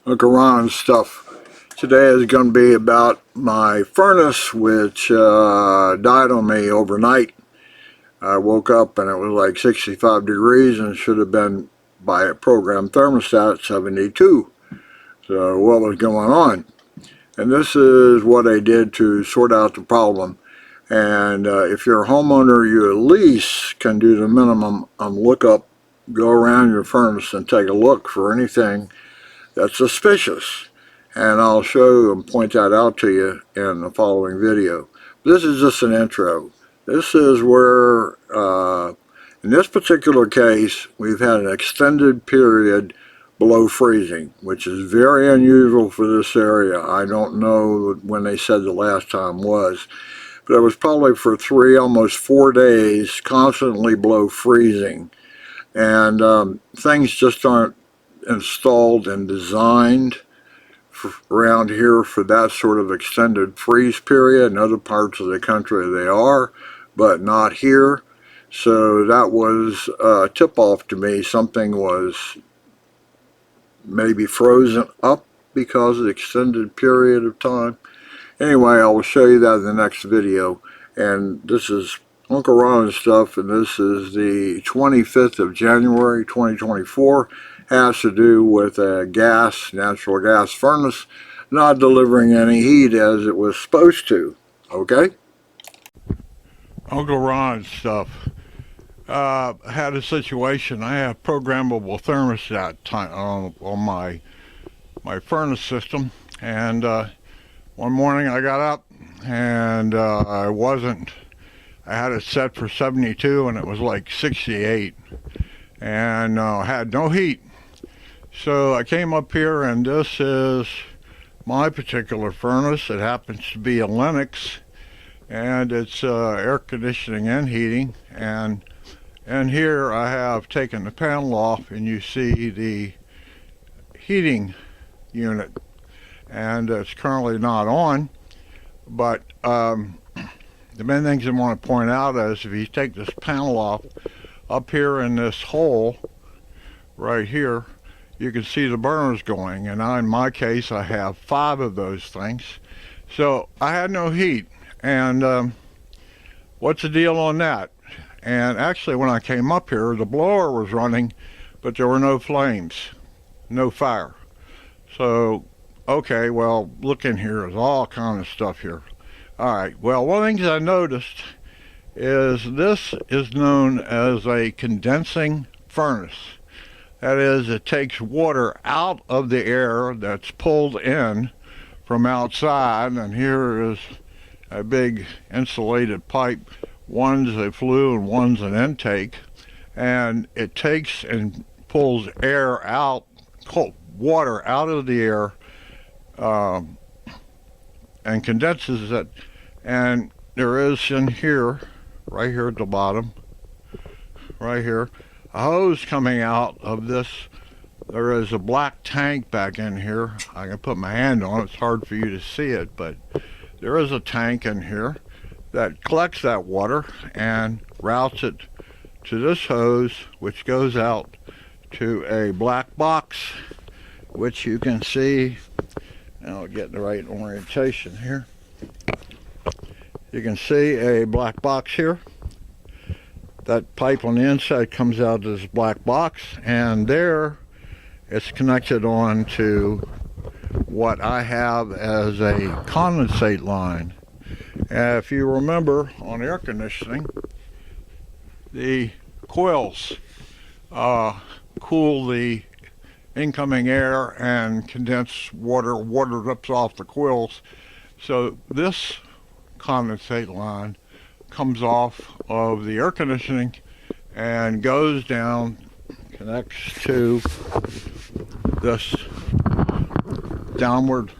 Look around stuff. Today is going to be about my furnace, which died on me overnight. I woke up and it was like 65 degrees and should have been by a program thermostat 72. So what was going on? And this is what I did to sort out the problem. And if you're a homeowner, you at least can do the minimum look up, go around your furnace and take a look for anything that's suspicious. And I'll show and point that out to you in the following video. This is just an intro. This is where, in this particular case, we've had an extended period below freezing, which is very unusual for this area. I don't know when they said the last time was, but it was probably for 3, almost 4 days, constantly below freezing. And things just aren't installed and designed around here for that sort of extended freeze period. In other parts of the country they are, but not here. So that was a tip-off to me. Something was maybe frozen up because of the extended period of time. Anyway, I will show you that in the next video. And this is Uncle Ron stuff, and this is the 25th of January 2024. Has to do with a natural gas furnace not delivering any heat as it was supposed to. Okay? Uncle Ron stuff. Had a situation. I have programmable thermostat on my furnace system, and one morning I got up and I had it set for 72 and it was like 68, and had no heat. So I came up here, and this is my particular furnace. It happens to be a Lennox, and it's air conditioning and heating. And here I have taken the panel off, and you see the heating unit, and it's currently not on. But the main things I want to point out is if you take this panel off, up here in this hole right here, you can see the burners going, and in my case I have 5 of those things. So I had no heat, and what's the deal on that? And actually when I came up here, the blower was running, but there were no flames, no fire. So okay, well, look in here, there's all kind of stuff here. Alright, well, one of the things I noticed is this is known as a condensing furnace. That is, it takes water out of the air that's pulled in from outside, and here is a big insulated pipe. One's a flue and one's an intake, and it takes and pulls air out, cold water out of the air, and condenses it. And there is in here, right here at the bottom, right here, a hose coming out of this. There is a black tank back in here. I can put my hand on it. It's hard for you to see it, but there is a tank in here that collects that water and routes it to this hose, which goes out to a black box, which you can see, and I'll get the right orientation here. You can see a black box here. That pipe on the inside comes out of this black box, and there it's connected on to what I have as a condensate line. If you remember, on air conditioning, the coils cool the incoming air and condense water drips off the coils. So this condensate line comes off of the air conditioning and goes down, connects to this downward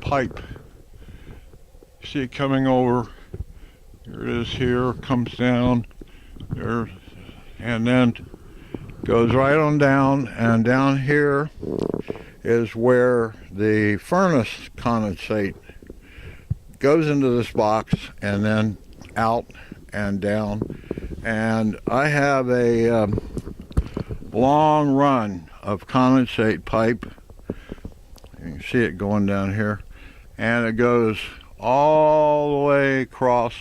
pipe. See it coming over. Here it is here, comes down there, and then goes right on down, and down here is where the furnace condensate goes into this box and then out and down. And I have a long run of condensate pipe. You can see it going down here, and it goes all the way across.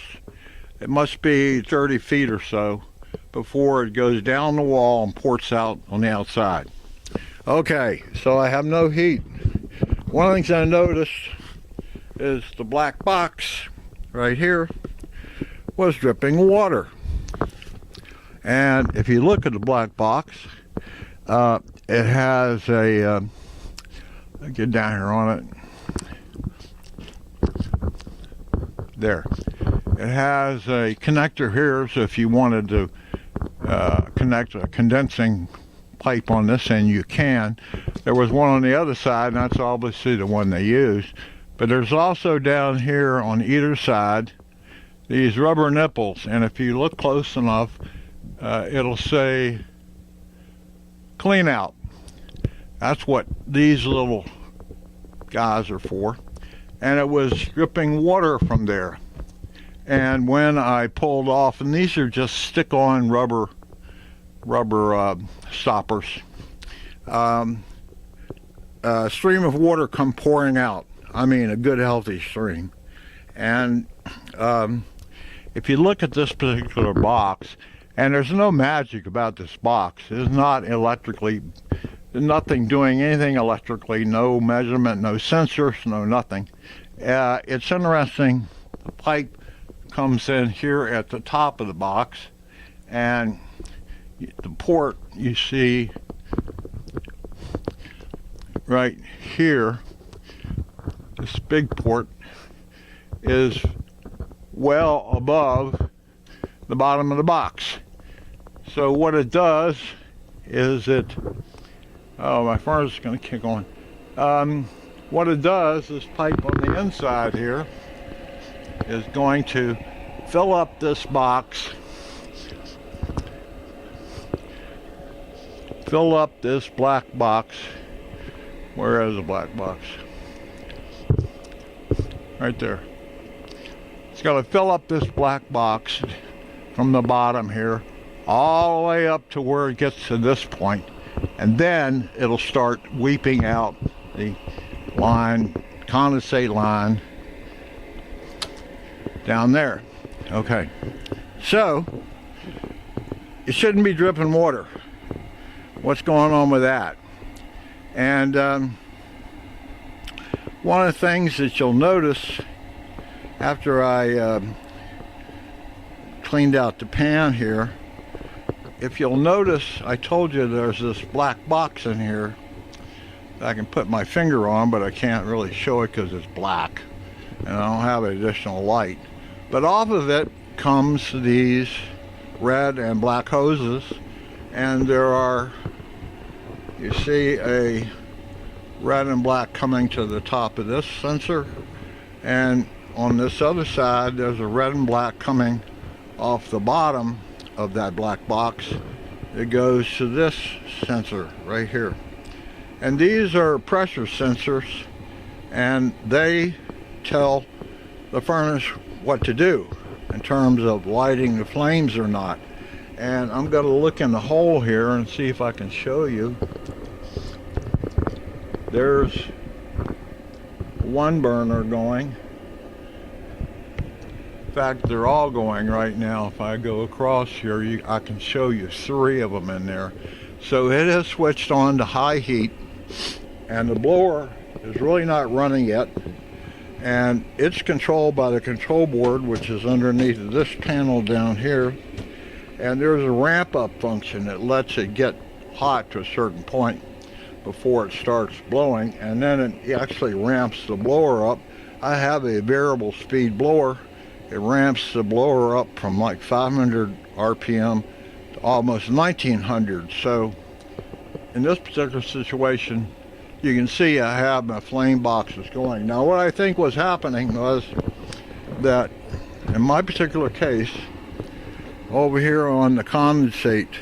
It must be 30 feet or so before it goes down the wall and ports out on the outside. Okay, so I have no heat. One of the things I noticed is the black box right here was dripping water. And if you look at the black box, it has a, I'll get down here on it. There. It has a connector here, so if you wanted to connect a condensing pipe on this end, you can. There was one on the other side, and that's obviously the one they used. But there's also down here on either side these rubber nipples, and if you look close enough, it'll say clean out. That's what these little guys are for. And it was dripping water from there. And when I pulled off, and these are just stick-on rubber stoppers, a stream of water come pouring out. I mean, a good healthy stream. And if you look at this particular box, and there's no magic about this box. It's not electrically, nothing doing anything electrically, no measurement, no sensors, no nothing. It's interesting, the pipe comes in here at the top of the box, and the port you see right here, this big port, is well above the bottom of the box. So what it does is oh, my furnace is going to kick on. What it does, this pipe on the inside here is going to fill up this box, fill up this black box. Where is the black box? Right there. It's going to fill up this black box from the bottom here all the way up to where it gets to this point, and then it'll start weeping out the line, condensate line down there. Okay, so it shouldn't be dripping water. What's going on with that? And one of the things that you'll notice after I cleaned out the pan here, if you'll notice, I told you there's this black box in here that I can put my finger on, but I can't really show it because it's black and I don't have additional light. But off of it comes these red and black hoses, and there are, you see, a red and black coming to the top of this sensor, and on this other side there's a red and black coming off the bottom of that black box. It goes to this sensor right here, and these are pressure sensors, and they tell the furnace what to do in terms of lighting the flames or not. And I'm going to look in the hole here and see if I can show you. There's one burner going. In fact, they're all going right now. If I go across here, I can show you 3 of them in there. So it has switched on to high heat, and the blower is really not running yet, and it's controlled by the control board, which is underneath this panel down here. And there's a ramp up function that lets it get hot to a certain point before it starts blowing, and then it actually ramps the blower up. I have a variable speed blower. It ramps the blower up from like 500 RPM to almost 1900. So in this particular situation, you can see I have my flame boxes going. Now what I think was happening was that in my particular case, over here on the condensate,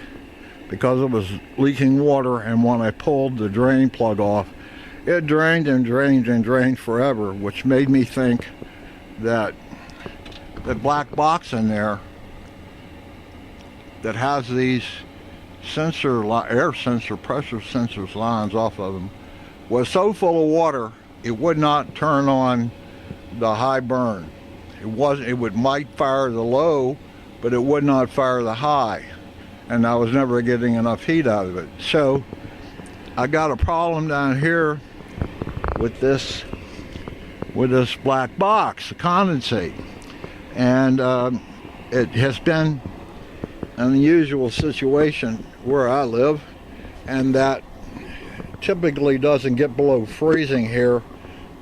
because it was leaking water, and when I pulled the drain plug off, it drained and drained and drained forever, which made me think that the black box in there that has these air sensor, pressure sensors lines off of them was so full of water it would not turn on the high burn. It might fire the low, but it would not fire the high, and I was never getting enough heat out of it. So I got a problem down here with this black box, the condensate, and it has been an unusual situation where I live, and that typically doesn't get below freezing here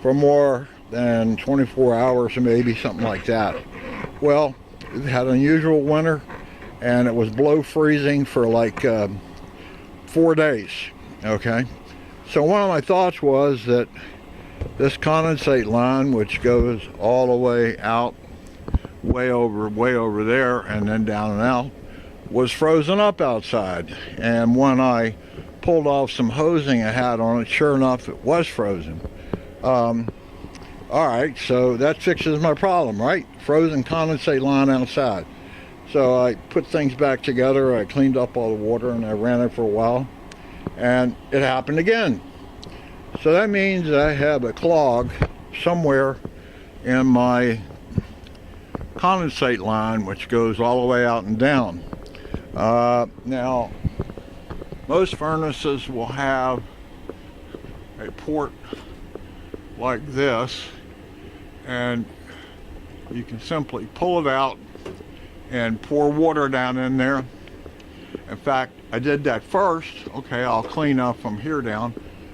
for more than 24 hours or maybe something like that. Well, it had an unusual winter, and it was below freezing for like 4 days. Okay, so one of my thoughts was that this condensate line, which goes all the way out, way over there, and then down and out, was frozen up outside. And when I pulled off some hosing I had on it, sure enough, it was frozen. All right, so that fixes my problem, right? Frozen condensate line outside. So I put things back together, I cleaned up all the water, and I ran it for a while, and it happened again. So that means I have a clog somewhere in my condensate line, which goes all the way out and down. Now, most furnaces will have a port like this, and you can simply pull it out and pour water down in there. In fact, I did that first. Okay, I'll clean up from here down,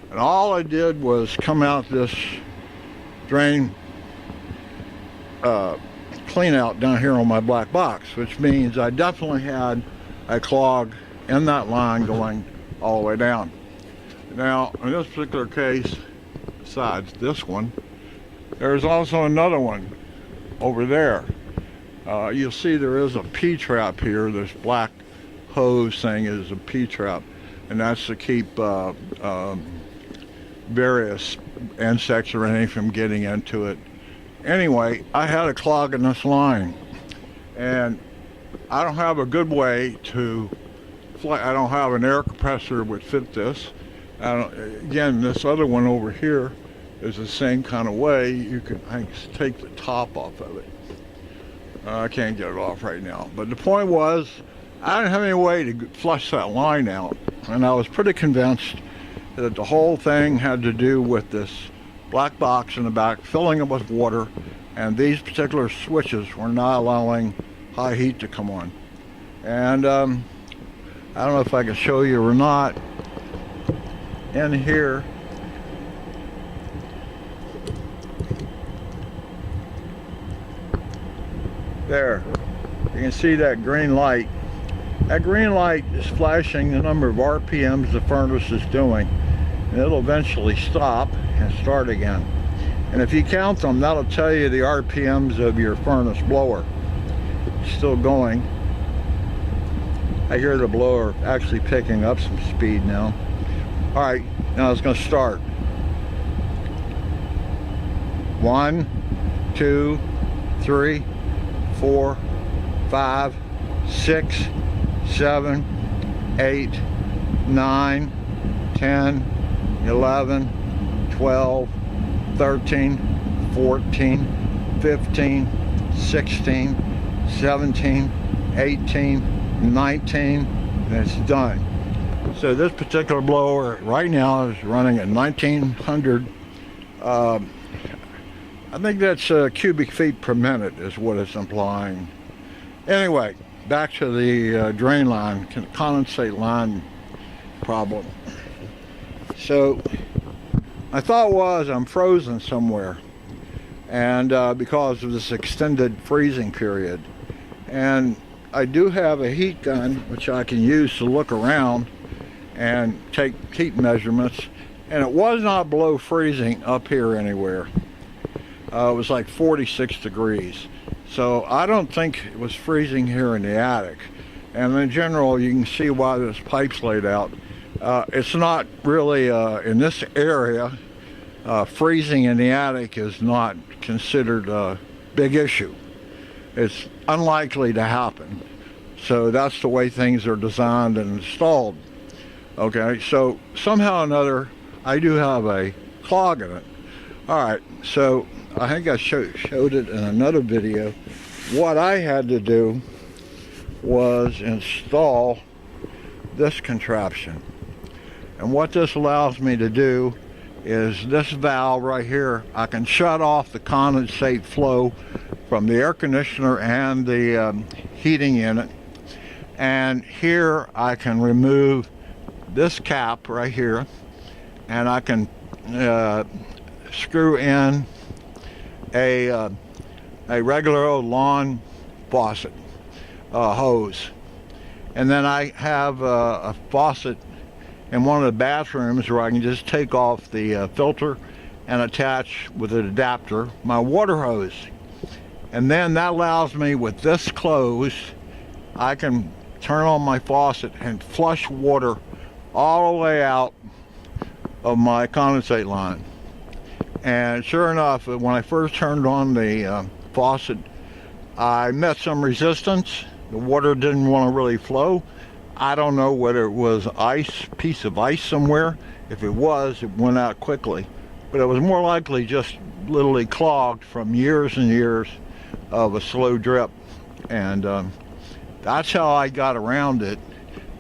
and all I did was come out this drain clean out down here on my black box, which means I definitely had a clog in that line going all the way down. Now, in this particular case, besides this one, there's also another one over there. You'll see there is a P-trap here. This black hose thing is a P-trap, and that's to keep various insects or anything from getting into it. Anyway, I had a clog in this line, and I don't have a good way to fly. I don't have an air compressor that would fit this. Again, this other one over here is the same kind of way. You can take the top off of it. I can't get it off right now. But the point was, I didn't have any way to flush that line out, and I was pretty convinced that the whole thing had to do with this black box in the back filling it with water, and these particular switches were not allowing high heat to come on. And I don't know if I can show you or not. In here, there, you can see that green light. That green light is flashing the number of RPMs the furnace is doing, and it'll eventually stop and start again. And if you count them, that'll tell you the RPMs of your furnace blower. It's still going. I hear the blower actually picking up some speed now. All right, now it's going to start. 1, 2, 3, 4, 5, 6, 7, 8, 9, 10, 11, 12, 13, 14, 15, 16, 17, 18, 19, and it's done. So this particular blower right now is running at 1900. I think that's cubic feet per minute is what it's implying. Anyway, back to the drain line, condensate line problem. So my thought was I'm frozen somewhere, and because of this extended freezing period. And I do have a heat gun which I can use to look around and take heat measurements, and it was not below freezing up here anywhere. It was like 46 degrees. So I don't think it was freezing here in the attic. And in general, you can see why this pipe's laid out. It's not really, in this area, freezing in the attic is not considered a big issue. It's unlikely to happen. So that's the way things are designed and installed. Okay, so somehow or another, I do have a clog in it. All right, so I think I showed it in another video. What I had to do was install this contraption. And what this allows me to do is this valve right here, I can shut off the condensate flow from the air conditioner and the heating unit. And here I can remove this cap right here, and I can screw in a regular old lawn faucet hose. And then I have a faucet in one of the bathrooms where I can just take off the filter and attach with an adapter my water hose. And then that allows me, with this closed, I can turn on my faucet and flush water all the way out of my condensate line. And sure enough, when I first turned on the faucet, I met some resistance. The water didn't want to really flow. I don't know whether it was piece of ice somewhere. If it was, it went out quickly. But it was more likely just literally clogged from years and years of a slow drip. And that's how I got around it.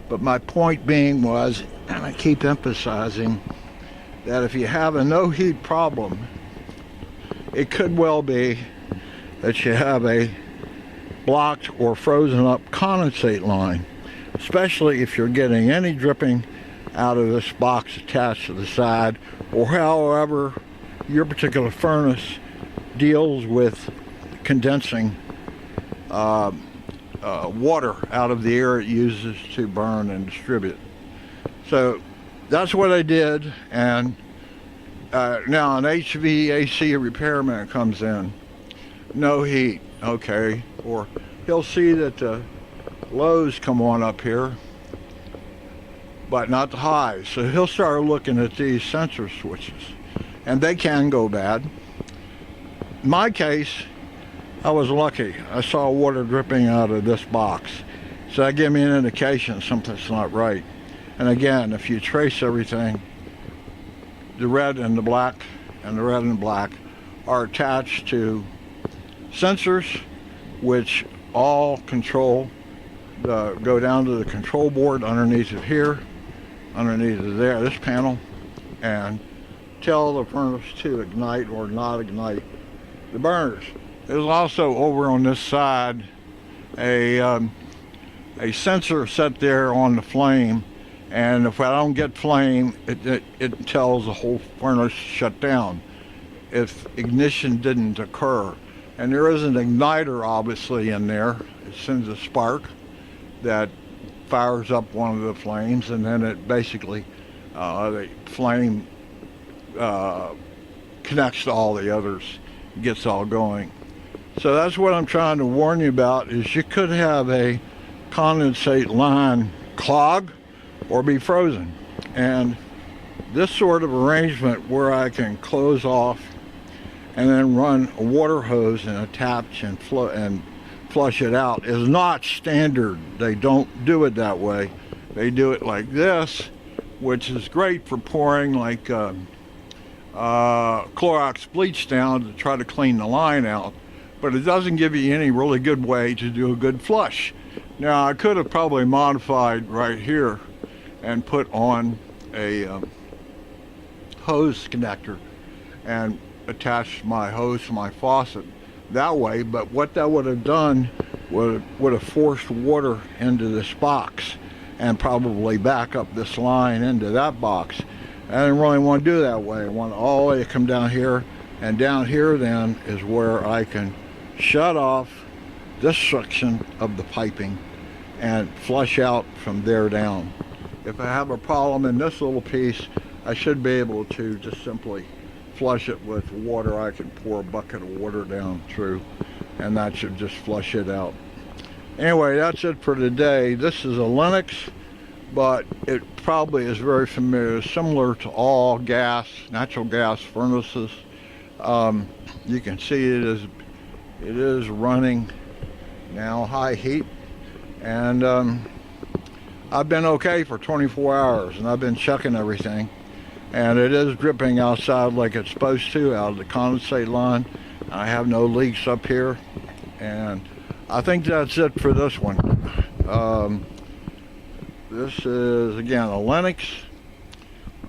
But my point being was, and I keep emphasizing, that if you have a no heat problem, it could well be that you have a blocked or frozen up condensate line, especially if you're getting any dripping out of this box attached to the side, or however your particular furnace deals with condensing water out of the air it uses to burn and distribute. So that's what I did. And now an HVAC repairman comes in, no heat, okay, or he'll see that the lows come on up here but not the highs, so he'll start looking at these sensor switches, and they can go bad. In my case, I was lucky. I saw water dripping out of this box, so that gave me an indication something's not right. And again, if you trace everything, the red and the black and the red and black are attached to sensors, which all control go down to the control board underneath it here, underneath it there, this panel, and tell the furnace to ignite or not ignite the burners. There's also over on this side a sensor set there on the flame, and if I don't get flame, it tells the whole furnace shut down if ignition didn't occur. And there is an igniter obviously in there. It sends a spark that fires up one of the flames, and then it basically the flame connects to all the others, gets all going. So that's what I'm trying to warn you about, is you could have a condensate line clog or be frozen. And this sort of arrangement where I can close off and then run a water hose and attach and flush it out is not standard. They don't do it that way. They do it like this, which is great for pouring like Clorox bleach down to try to clean the line out, but it doesn't give you any really good way to do a good flush. Now, I could have probably modified right here and put on a hose connector and attached my hose to my faucet that way, but what that would have done would have forced water into this box and probably back up this line into that box. I didn't really want to do that way. I want all the way to come down here, and down here then is where I can shut off this section of the piping and flush out from there down. If I have a problem in this little piece, I should be able to just simply flush it with water. I can pour a bucket of water down through, and that should just flush it out. Anyway, that's it for today. This is a Lennox, but it probably is very familiar, similar to all natural gas furnaces. You can see it is running now high heat, And I've been okay for 24 hours, and I've been checking everything, and it is dripping outside like it's supposed to out of the condensate line. I have no leaks up here, and I think that's it for this one. This is again a Lennox,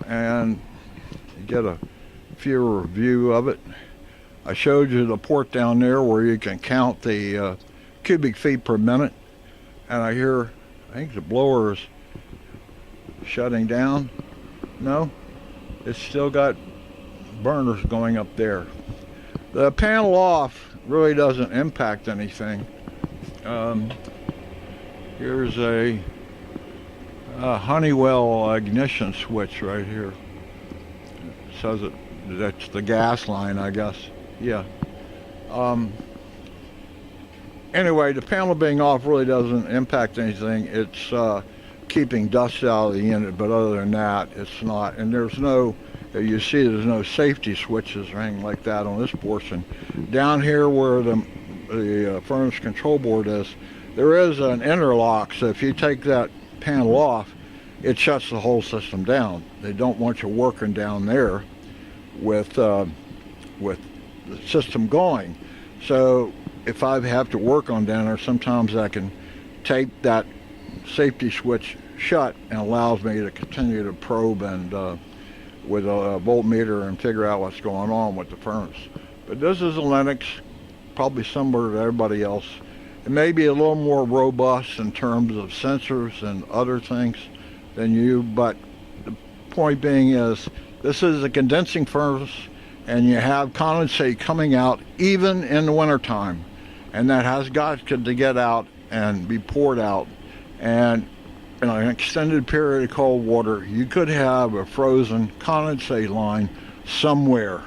and you get a fewer view of it. I showed you the port down there where you can count the cubic feet per minute, and I think the blower is shutting down. No, it's still got burners going up there. The panel off really doesn't impact anything. Here's a Honeywell ignition switch right here. It says that's the gas line, I guess. Yeah. Anyway, the panel being off really doesn't impact anything. It's keeping dust out of the unit, but other than that, it's not. And there's no, you see there's no safety switches or anything like that on this portion. Down here where the furnace control board is, there is an interlock, so if you take that panel off, it shuts the whole system down. They don't want you working down there with the system going. So if I have to work on down there, sometimes I can take that safety switch shut, and allows me to continue to probe and with a voltmeter and figure out what's going on with the furnace. But this is a Lennox, probably similar to everybody else. It may be a little more robust in terms of sensors and other things than you, but the point being is this is a condensing furnace, and you have condensate coming out even in the wintertime, and that has got to get out and be poured out. And in an extended period of cold water, you could have a frozen condensate line somewhere,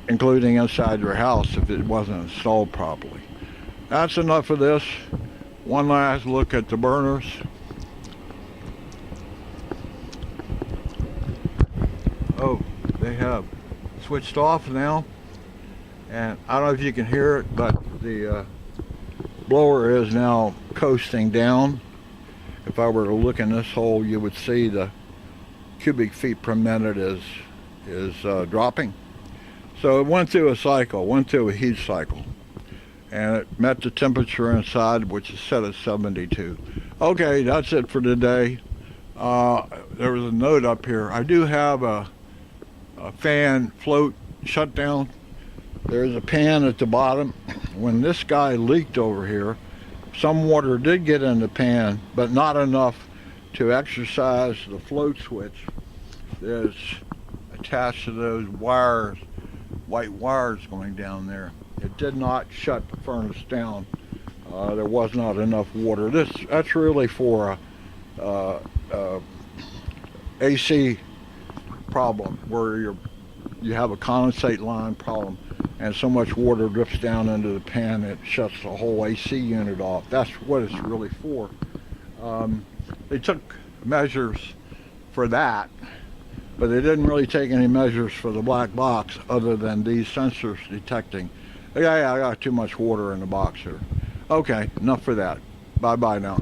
including inside your house if it wasn't installed properly. That's enough of this. One last look at the burners. Oh, they have switched off now, and I don't know if you can hear it, but the blower is now coasting down. If I were to look in this hole, you would see the cubic feet per minute is dropping. So it went through a cycle, went through a heat cycle, and it met the temperature inside, which is set at 72. Okay, that's it for today. There was a note up here. I do have a fan float shutdown. There's a pan at the bottom. When this guy leaked over here, some water did get in the pan, but not enough to exercise the float switch that's attached to those wires, white wires going down there. It did not shut the furnace down. There was not enough water. That's really for a AC problem where you have a condensate line problem, and so much water drips down into the pan it shuts the whole AC unit off. That's what it's really for. They took measures for that, but they didn't really take any measures for the black box other than these sensors detecting, yeah, I got too much water in the box here. Okay, enough for that. Bye-bye now.